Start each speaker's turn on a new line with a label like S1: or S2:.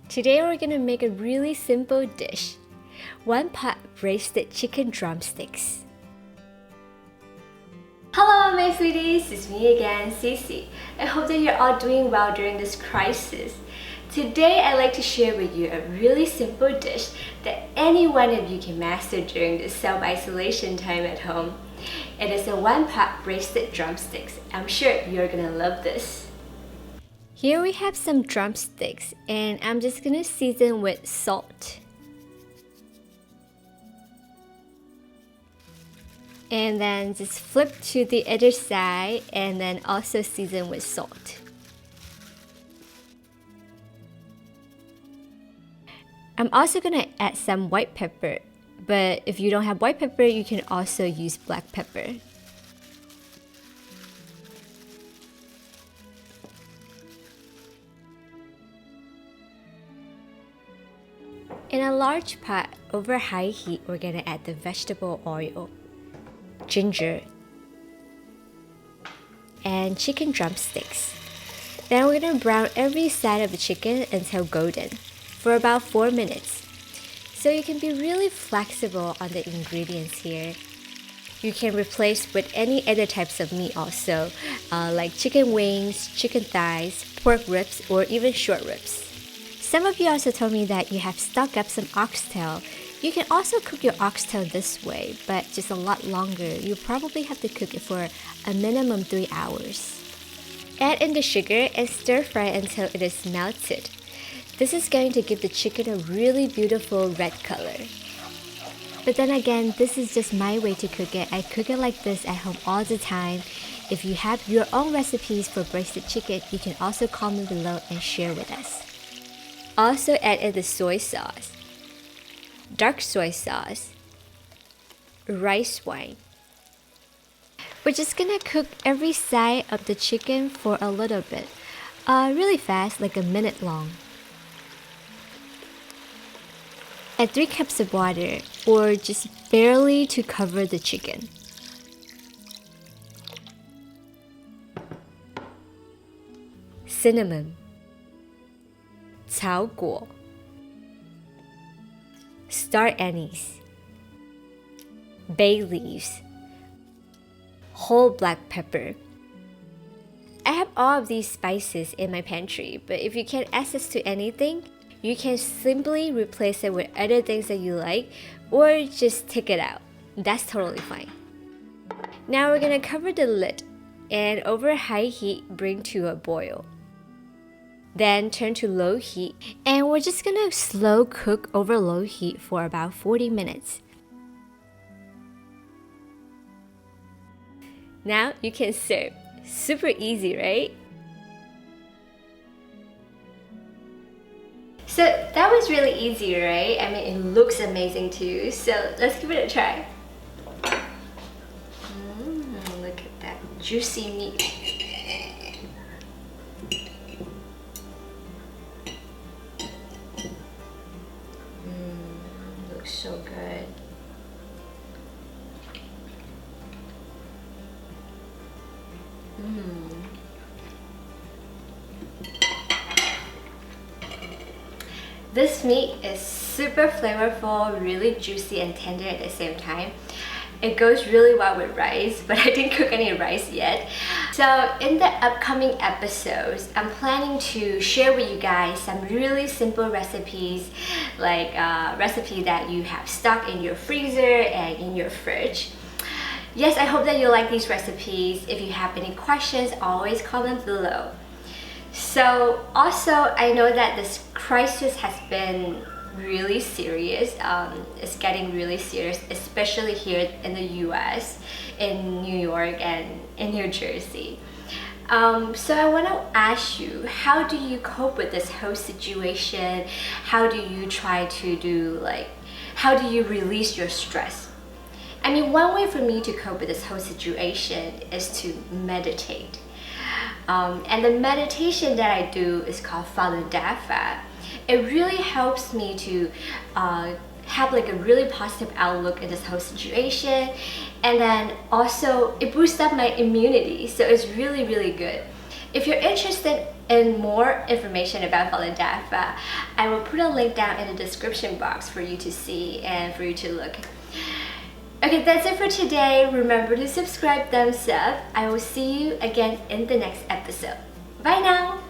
S1: Today we're gonna make a really simple dish. 1 pot braised chicken drumsticks. Hello my sweeties, it's me again, CiCi. I hope that you're all doing well during this crisis. Today I'd like to share with you a really simple dish that any one of you can master during this self-isolation time at home. It is a 1 pot braised drumsticks. I'm sure you're gonna love this. Here we have some drumsticks and I'm just gonna season with salt. And then just flip to the other side and then also season with salt. I'm also gonna add some white pepper, but if you don't have white pepper, you can also use black pepper. In a large pot, over high heat, we're gonna add the vegetable oil, ginger, and chicken drumsticks. Then we're gonna brown every side of the chicken until golden for about 4 minutes. So you can be really flexible on the ingredients here. You can replace with any other types of meat also, like chicken wings, chicken thighs, pork ribs, or even short ribs. Some of you also told me that you have stocked up some oxtail. You can also cook your oxtail this way, but just a lot longer. You probably have to cook it for a minimum 3 hours. Add in the sugar and stir fry until it is melted. This is going to give the chicken a really beautiful red color. But then again, this is just my way to cook it. I cook it like this at home all the time. If you have your own recipes for braised chicken, you can also comment below and share with us. Also add in the soy sauce, dark soy sauce, rice wine. We're just gonna cook every side of the chicken for a little bit, really fast, like a minute long. Add 3 cups of water, or just barely to cover the chicken. Cinnamon, 草果, star anise, bay leaves, whole black pepper. I have all of these spices in my pantry, but if you can't access to anything, you can simply replace it with other things that you like or just take it out. That's totally fine. Now we're gonna cover the lid and over high heat bring to a boil. Then turn to low heat and we're just gonna slow cook over low heat for about 40 minutes. Now you can serve. Super easy, right? So that was really easy, right? I mean, it looks amazing too. So let's give it a try. Look at that juicy meat. Looks so good. This meat is super flavorful, really juicy and tender at the same time. It goes really well with rice, but I didn't cook any rice yet. So in the upcoming episodes, I'm planning to share with you guys some really simple recipes, like a recipe that you have stocked in your freezer and in your fridge. Yes, I hope that you like these recipes. If you have any questions, always comment below. So also, I know that this crisis has been really serious. It's getting really serious, especially here in the US, in New York and in New Jersey. So I want to ask you, how do you cope with this whole situation? How do you try to do, how do you release your stress? I mean, one way for me to cope with this whole situation is to meditate. And the meditation that I do is called Falun Dafa. It really helps me to have like a really positive outlook in this whole situation, and then also it boosts up my immunity, so it's really good. If you're interested and more information about Falun Dafa, I will put a link down in the description box for you to see and for you to look. Okay, that's it for today. Remember to subscribe, thumbs up. I will see you again in the next episode. Bye now!